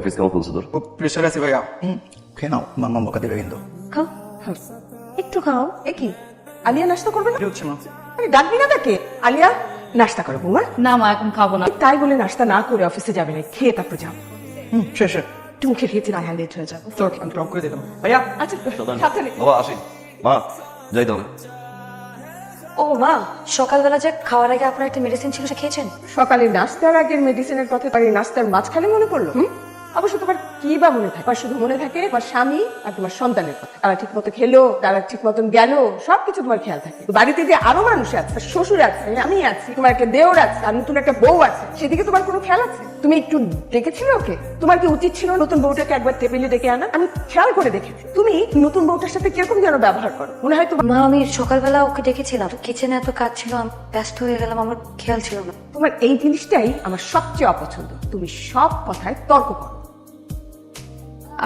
Office কেমন চলছে তোর? খুব প্রেশার আছে ভাইয়া। খেয়ে নাও, মাম্মা বকা দেবে কিন্তু। খাও একটু খাও। কি আলিয়া নাস্তা করবে না? কি হচ্ছে মা? আরে ডাকবি না তাকে? আলিয়া নাস্তা করো বৌমা। না মা এখন খাবো না। তাই বলে নাস্তা না করে অফিসে যাবে না, খেয়ে তারপর যাও। শেষ। একটু মুখে খেয়েছি না, হ্যাঁ লেট হয়ে যাবো। তোর আমি ড্রপ করে দিলাম ভাইয়া। আচ্ছা সাথে নে। বাবা আসি। মা যাই তাহলে। ও মা, সকালবেলা যে খাওয়ার আগে আপনার একটা মেডিসিন ছিল সে খেয়েছেন? সকালে নাস্তার আগের মেডিসিনের কথা পারি নাস্তার মাঝখানে মনে পড়লো? অবশ্য তোমার কি বা মনে থাকে? শুধু মনে থাকে তোমার স্বামী আর তোমার সন্তানের কথা। তারা ঠিক মতো খেলো, তারা ঠিক মতন গেল, সবকিছু তোমার খেয়াল থাকে। বাড়িতে যে আরো মানুষ আছে, শ্বশুর আছে, আমি আছি, তোমার একটা দেওর আছে, আর নতুন একটা বউ আছে, সেদিকে তোমার কোনো খেয়াল আছে? তুমি একটু ডেকেছিলে ওকে? তোমার কি উচিত ছিল নতুন বউটাকে একবার টেবিলে ডেকে আনা? আমি খেয়াল করে দেখেছি তুমি নতুন বউটার সাথে কিরকম যেন ব্যবহার করো। মনে হয় তোমার মা, আমি সকালবেলা ওকে ডেকেছিলাম, কিচেনে এত কাজ ছিল, আমি ব্যস্ত হয়ে গেলাম, আমার খেয়াল ছিল না। তোমার এই জিনিসটাই আমার সবচেয়ে অপছন্দ। তুমি সব কথায় তর্ক করো।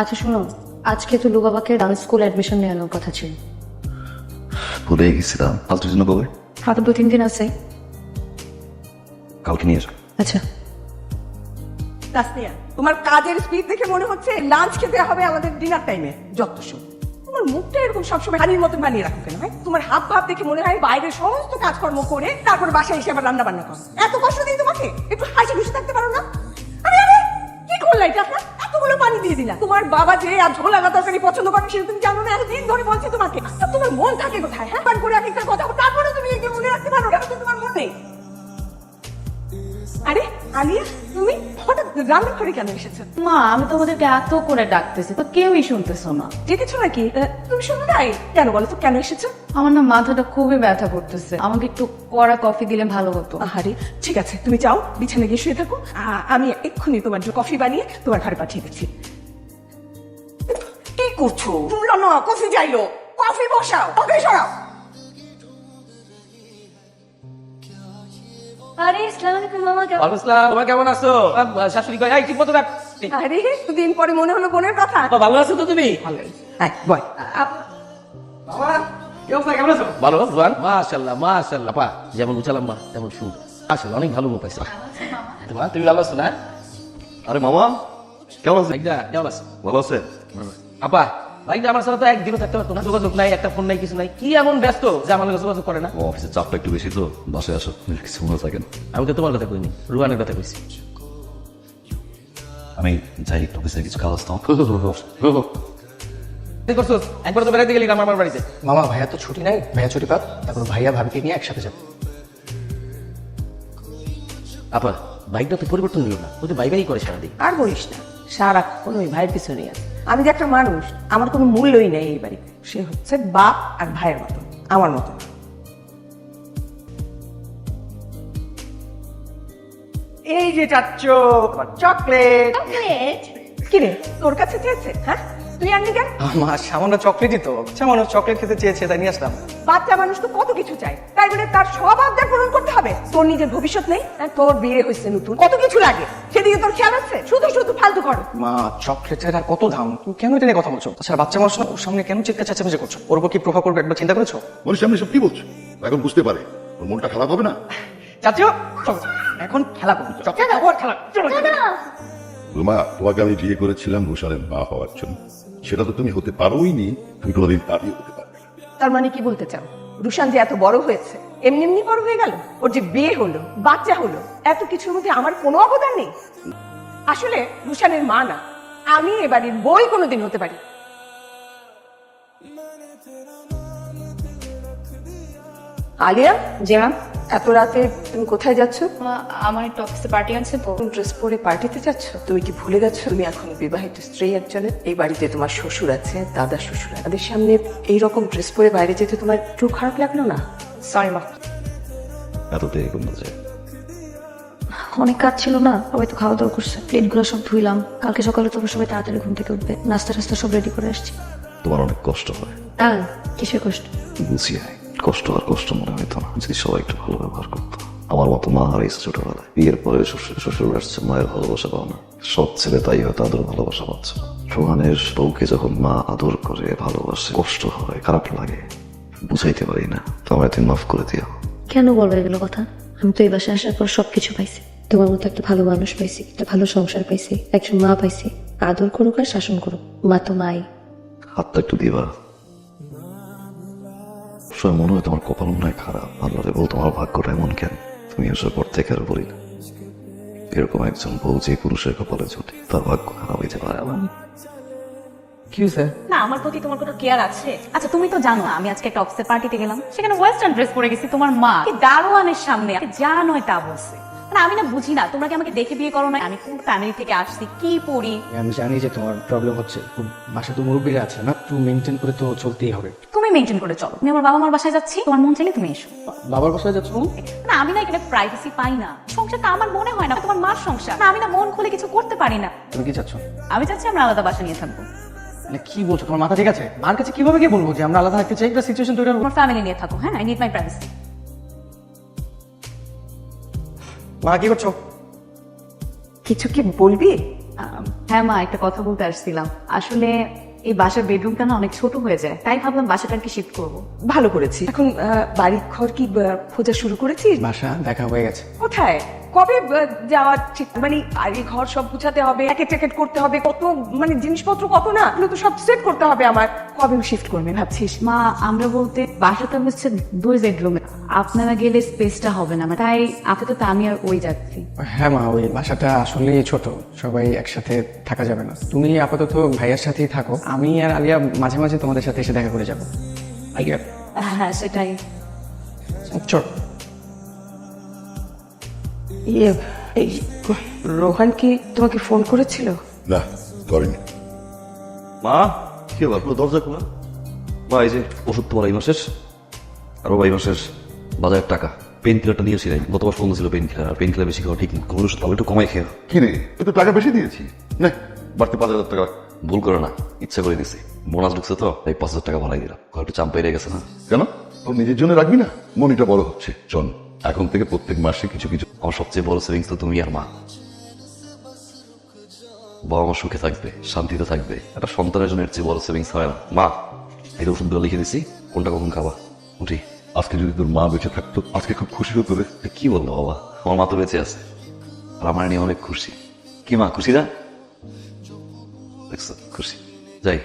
আচ্ছা শুনো, আজকে তো বাবাকে ডান্স স্কুল অ্যাডমিশন নেওয়ানোর কথা ছিল। ভুলে গেছিলাম। ফালতুর জন্য কবে? হয়তো 2-3 দিন আছে। কালকে নিয়ে এসো। আচ্ছা। তাসনিয়া, তোমার কাজের স্পিড দেখে মনে হচ্ছে লাঞ্চ খেতে হবে আমাদের ডিনার টাইমে। যত সব তোমার মুখটা এরকম সবসময় হানির মতন বানিয়ে রাখো কেন? ভাই তোমার হাব ভাব দেখে মনে হয় বাইরের সমস্ত কাজকর্ম করে তারপর বাসায় এসে আবার রান্না বান্না করো। এত কষ্ট দিই তোমাকে? একটু হাসি খুশি থাকতে পারো না? আরে আরে কি করলা এটা? আপনার এতগুলো পানি দিয়ে দিলা। তোমার বাবা যে আর ঝোল লাগা তরকারি পছন্দ করে সেটা তুমি জানো না? এতদিন ধরে বলছি তোমাকে। আচ্ছা, তোমার মন থাকে কোথায়? হ্যাঁ, পান করে এক একটা কথা তারপরে তুমি এগুলো মনে রাখতে পারো না? তোমার মন নেই? আরে আলিয়া, তুমি হঠাৎ রান্নাঘরে কেন এসেছো? মা, আমি তোমাদেরকে এত করে ডাকতেছি তো কেউই শুনতেছো না। ডেকেছো নাকি? তুমি শোনো নাই কেন? বলো তো কেন এসেছো? আমার না মাথাটা খুবই ব্যথা করতেছে, আমাকে একটু কড়া কফি দিলে ভালো হতো। আহারে, ঠিক আছে তুমি যাও বিছানে গিয়ে শুয়ে থাকো। আমি এক্ষুনি তোমার জন্য কফি বানিয়ে তোমার ঘরে পাঠিয়ে দিচ্ছি। কি করছো? শুনলো না, কফি চাইলো। কফি বসাও, কফি সরাও। আরে আসসালামু আলাইকুম মামা, কেমন? ওয়ালাইকুম আসসালাম। তোমার কেমন আছো? শাশুড়ি কই? এই ঠিক মতো রাখ। আরে দুদিন পরে মনে হলো বোনের কথা। ভালো আছো তো তুমি? হ্যাঁ বল। বাবা, কি অবস্থা, কেমন আছো? ভালো জোয়ান। মাশাআল্লাহ মাশাআল্লাহ। পা যেমন উচালাম মা তেমন সুন্দর। মাশাআল্লাহ, অনেক ভালো মুখ পাইছো। তোমার তুমি ভালো আছো না? আরে মামা কেমন আছিস? ভাইদা কেমন আছো? ভালো আছে? আপা ভাইদা আমার সাথে তো একদিনও থাকতে পারতো না। যোগাযোগ নাই, একটা ফোন নাই, কিছু নাই। কি এমন ব্যস্ত যে আমার কাছে যোগাযোগ করে না? ও অফিসের চাপটা একটু বেশি তো, বাসায় আসো, কিছু মনে থাকেন। আমি তো তোমার কথা কইনি, রুহানের কথা কইছি। আমি যাই একটু অফিসে কিছু কাজ আসতাম। কি করছো? একবার তো বেড়াইতে গেলি আমার বাড়িতে। মামা ভাইয়া তো ছুটি নাই, ভাইয়া ছুটি পাক, তারপর ভাইয়া ভাবিকে নিয়ে একসাথে যাবে। আপা বাইকটা তো পরিবর্তন হলো না, ও তো বাই বাই করে সারাদিন। আর বলিস না, সারাক্ষণ ওই ভাইয়ের পিছনে আছে। আমি যে একটা মানুষ, আমার কোনো মূল্যই নেই এই বাড়িতে। সে হচ্ছে বাপ আর ভাইয়ের মতো, আমার মতো। এই যে চাচ্ছ চকলেট। কি রে, তোর কাছে চেয়েছে? হ্যাঁ, তুই আনলি কেন? মা সামান্য চকলেটই তো, সামান্য চকলেট খেতে চেয়েছে তাই নিয়ে আসলাম। বাচ্চা মানুষ তো কত কিছু চায়, তাই বলে তার সব আবদার পূরণ করতে হবে? তোর নিজের ভবিষ্যৎ নেই? তোর বিয়ে হয়েছে নতুন, কত কিছু লাগে, সেদিকে তোর খেয়াল আছে? শুধু শুধু ফালতু করো। মা চকলেটের আর কত দাম, তুমি কেন এটা নিয়ে কথা বলছো? তাছাড়া বাচ্চা মানুষ না, ওর সামনে কেন চিৎকার চেঁচামেচি করছো? ওর উপর কি প্রভাব পড়বে একবার চিন্তা করেছো? ওর সামনে সব কি বলছো? এখন বুঝতে পারে ওর মনটা খারাপ হবে না। চাচু চলো, এখন খেলা করবো। রুমা, তোমাকে আমি বিয়ে করেছিলাম রুশানের মা হওয়ার জন্য। সেটা তো তুমি হতে পারোই নি, তুমি কোনোদিন তারই হতে পারবে না। তার মানে কি বলতে চাও? রুশান যে এত বড় হয়েছে, এমনি এমনি বড় হয়ে গেল? ওর যে বিয়ে হলো, বাচ্চা হলো, এত কিছুর মধ্যে আমার কোনো অবদান নেই? আসলে রুশানের মা না, আমি এ বাড়ির বই কোনোদিন হতে পারি। আলিয়া, জি ম্যাম। এত রাতে তুমি কোথায় যাচ্ছ? মা, আমার একটা অফিসে পার্টি আছে তো। ড্রেস পরে পার্টিতে যাচ্ছ? তুমি কি ভুলে গেছো তুমি এখন বিবাহিত স্ত্রী একজনের? এই বাড়িতে তোমার শ্বশুর আছে, দাদা শ্বশুর আছে। তাদের সামনে এইরকম ড্রেস পরে বাইরে যেতে তোমার একটু খারাপ লাগলো না? সরি মা। এত দেরি করতে চাই। অনেক কাজ ছিল না, সবাই তো খাওয়া দাওয়া করছে, প্লেটগুলো সব ধুইলাম। কালকে সকালে তোমরা সবাই তাড়াতাড়ি ঘুম থেকে উঠবে, নাস্তা টাস্তা সব রেডি করে আসছি। তোমার অনেক কষ্ট হয়। হ্যাঁ, কিসের কষ্ট? বুঝি কষ্ট আর কষ্ট মনে হইতো না যদি সবাই একটু ভালো ব্যবহার করতো। আমার মতো মা হারিয়েছে ছোটবেলায়, বিয়ের পরে শ্বশুর আসছে, মায়ের ভালোবাসা পাও না। সব ছেলে তাই হয়তো আদর ভালোবাসা পাচ্ছে না। সোহানের বউকে যখন মা আদর করে ভালোবাসে, কষ্ট হয়, খারাপ লাগে, বুঝাইতে পারি না। তোমার তুমি মাফ করে দিও। কেন বলবে এগুলো কথা? আমি তো এই বাসায় আসার পর সবকিছু পাইছি। তোমার মতো একটা ভালো মানুষ পাইছি, একটা ভালো সংসার পাইছি, একজন মা পাইছি। আদর করুক আর শাসন করুক, মা তো মাই। হাতটা একটু দিবা। সবাই মনে হয় তোমার কপাল মনে হয় খারাপ। আল্লাহরে বল তোমার ভাগ্যটা এমন কেন? তুমি আসার পর থেকে আর বলি না, এরকম একজন বউ যে পুরুষের কপালে জোটে তার ভাগ্য খারাপ হইতে পারে না। কি হয়েছে? না আমার প্রতি তোমার কোনো কেয়ার আছে? আচ্ছা তুমি তো জানো আমি আজকে একটা অফিসের পার্টিতে গেলাম, সেখানে ওয়েস্টার্ন ড্রেস পরে গেছি। তোমার মা কি দারোয়ানের সামনে যা নয় তা বলছে। মানে আমি না বুঝি না, তোমরা কি আমাকে দেখে বিয়ে করো না? আমি কোন ফ্যামিলি থেকে আসছি, কি পড়ি। আমি জানি যে তোমার প্রবলেম হচ্ছে, বাসা তো মুরব্বীরা আছে না, একটু মেনটেন করে তো চলতেই হবে। তুমি মেনটেন করে চলো। আমি আমার বাবা মার বাসায় যাচ্ছি, তোমার মন চাইলে তুমি এসো। বাবার বাসায় যাচ্ছ? না আমি না এখানে প্রাইভেসি পাই না। সংসারটা আমার মনে হয় না তোমার মার সংসার। না আমি না মন খুলে কিছু করতে পারি না। তুমি কি চাচ্ছ? আমি চাচ্ছি আমরা আলাদা বাসা নিয়ে থাকবো। মানে কি বলছো? তোমার মাথা ঠিক আছে? মার কাছে কিভাবে গিয়ে বলবো যে আমরা আলাদা থাকতে চাই? একটা সিচুয়েশন তৈরি হবে। তোমার ফ্যামিলি নিয়ে থাকো। হ্যাঁ, আই নিড মাই প্রাইভেসি। মা কি করছো? কিছু কি বলবি? হ্যাঁ মা, একটা কথা বলতে আসছিলাম। আসলে এই বাসার বেডরুমটা না অনেক ছোট হয়ে যায়, তাই ভাবলাম বাসাটা আর কি শিফট করবো। ভালো করেছি। এখন বাড়ির ঘর কি খোঁজা শুরু করেছিস? বাসা দেখা হয়ে গেছে। কোথায়, কবে যাওয়া ঠিক? মানে বাড়ির ঘর সব গুছাতে হবে, প্যাকেট ট্যাকেট করতে হবে, কত মানে জিনিসপত্র কত না, এগুলো তো সব সেট করতে হবে আমার। কবে শিফট করবে ভাবছিস? মা আমরা বলতে বাসাটা হচ্ছে 2 বেডরুমে, আপনারা গেলে স্পেসটা হবে না, তাই আপাতত আমি আর ওই যাচ্ছি। হ্যাঁ মা, ওই বাসাটা আসলে ছোট, সবাই একসাথে থাকা যাবে না। তুমি আপাতত ভাইয়ার সাথেই থাকো, আমি আর আলিয়া মাঝে মাঝে তোমাদের সাথে এসে দেখা করে যাবো। আলিয়া হ্যাঁ সেটাই। চল। ইয়ে, এই রোহান কি তোমাকে ফোন করেছিল? না, করেনি। মা কি ব্যাপার, পুরো দরজা খোলা? মা এই যে ওষুধ তোমার এই মাসের, আরো এই মাসের বাজারের টাকা। পেন কিলারটা নিয়েছি নাই, গত মাস বন্ধ ছিল পেন কিলার। আর পেন কিলার বেশি খাওয়া ঠিক না, কোনো ওষুধ খাবো একটু কমাই খেয়ে। কি রে, তুই তো টাকা বেশি দিয়েছি, না বাড়তি 5,000 টাকা। ভুল করে না, ইচ্ছা করে দিছি। বোনাস ঢুকছে তো তাই 5,000 টাকা বাড়াই দিলাম। ঘর একটু চাম্পাই রেখে গেছে না। কেন, তোর নিজের জন্য রাখবি না? মনিটা বড় হচ্ছে, চল এখন থেকে প্রত্যেক মাসে কিছু কিছু। আমার সবচেয়ে বড় সেভিংস তো তুমি আর মা। বাবা মা সুখে থাকবে, শান্তিতে থাকবে, একটা সন্তানের জন্য এর চেয়ে বড় সেভিংস হয় না। মা এই ওষুধগুলো লিখে দিছি, কোনটা কখন খাবা। উঠি। আজকে যদি তোর মা বেঁচে থাকতো আজকে খুব খুশি হতো রে। কি বললো বাবা, আমার মা তো বেঁচে আছে আর আমার নিয়ে অনেক খুশি। কি মা খুশি না? দেখছো খুশি। যাই।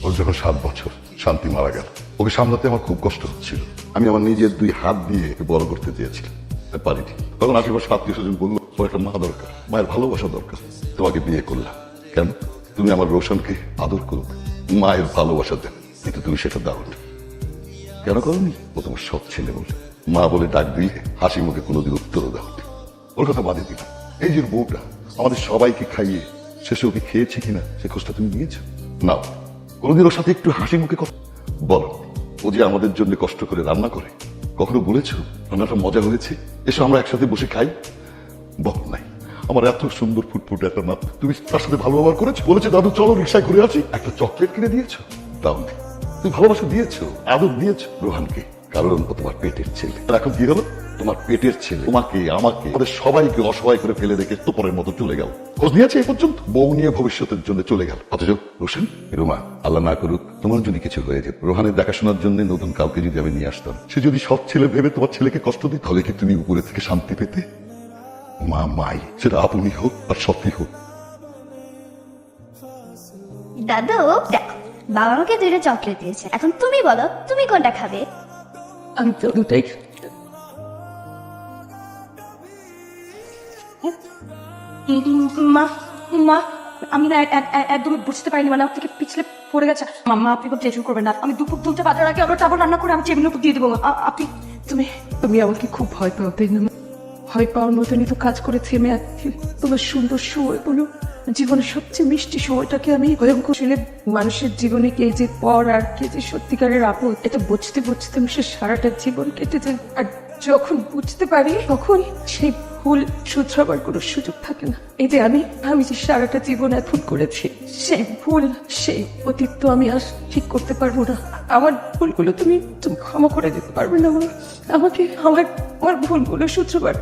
ওর যখন 7 বছর শান্তি মারা গেল, ওকে সামলাতে আমার খুব কষ্ট হচ্ছিল। আমি আমার নিজের 2 হাত দিয়ে ওকে বড় করতে চেয়েছিলাম, পারিনি। তখন আশেপাশে আত্মীয় স্বজন বললো ওর একটা মা দরকার, মায়ের ভালোবাসা দরকার। তোমাকে বিয়ে করলাম কেন? তুমি আমার রোশনকে আদর করো, মায়ের ভালোবাসা দেন, কিন্তু তুমি সেটা দাও না। কেন করনি? ও তোমার সৎ ছেলে বলে, মা বলে ডাক দিলে হাসি মুখে কোনোদিন উত্তরও দাও। ওর কথা বাদে দিলাম, এই যে বউটা আমাদের সবাইকে খাইয়ে শেষে ওকে খেয়েছে কিনা সে খোঁজটা তুমি নিয়েছো? নাও, কোনোদিন ওর সাথে একটু হাসি মুখে কথা বলো। ও যে আমাদের জন্য কষ্ট করে রান্না করে, কখনো বলেছো রান্নাটা মজা হয়েছে, এসো আমরা একসাথে বসে খাই? বল নাই। আমার এত সুন্দর ফুটফুটে একটা মা, তুমি তার সাথে ভালো ব্যবহার করেছো? বলেছে দাদু চলো রিক্সায় ঘুরে আসি, একটা চকলেট কিনে দিয়েছো? দাও, তুমি ভালোবাসা দিয়েছো, আদর দিয়েছো রোহানকে, কারণ ও তোমার পেটের ছেলে। আর এখন কি হলো? তোমার পেটের ছেলে তোমাকে, আমাকে, আমাদের সবাইকে অসহায় করে ফেলে রেখে তোপরের মতো চলে গেল। খোঁজ নিয়েছে এই পর্যন্ত, বউ নিয়ে ভবিষ্যতের জন্য চলে গেল। অথচ রোশন, রোমা, আল্লাহ না করুক তোমার যদি কিছু হয়ে যেত, রোহানের দেখাশোনার জন্য নতুন কাউকে যদি আমি নিয়ে আসতাম, সে যদি সব ছেলে ভেবে তোমার ছেলেকে কষ্ট দিত, তাহলে কি তুমি উপরে থেকে শান্তি পেতে? মা মাই, সেটা আপনি হোক আর সত্যি হোক। দাদু দেখো, বাবা আমাকে 2টা চকলেট দিয়েছে, এখন তুমি বলো তুমি কোনটা খাবে? আমি তো দুটাই। মা মা আমি না একদমই বুঝতে পারিনি, মানে আপনাকে পিছলে পড়ে গেছে। মাম্মা আপনি কোনো টেনশন করবেন না, আমি দুপুর 2টা বাজার আগে আমরা টাবল রান্না করে আমি টেবিলের উপর দিয়ে দেবো। আপনি তুমি তুমি আমাকে খুব ভয় পাও তাই না? ভয় পাওয়ার মতনই তো কাজ করেছি আমি আজকে। তোমার সুন্দর সময়গুলো, জীবনের সবচেয়ে মিষ্টি সময়টাকে আমি ভয়ঙ্কর ছেলে। মানুষের জীবনে কে যে পর আর কে যে সত্যিকারের আপদ, এটা বুঝতে বুঝতে সে সারাটা জীবন কেটে যায়। আর যখন বুঝতে পারি তখন সেই ভুল শুধরাবার কোনো সুযোগ থাকে না। এই যে আমি যে সারাটা জীবন এখন করেছি, সেই ভুল, সেই অতীত তো আমি আর ঠিক করতে পারবো না। আমার ভুলগুলো তুমি ক্ষমা করে দিতে পারবে না? আমাকে আমার ভুলগুলো শুধরাবার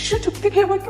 সুযোগ থেকে আমাকে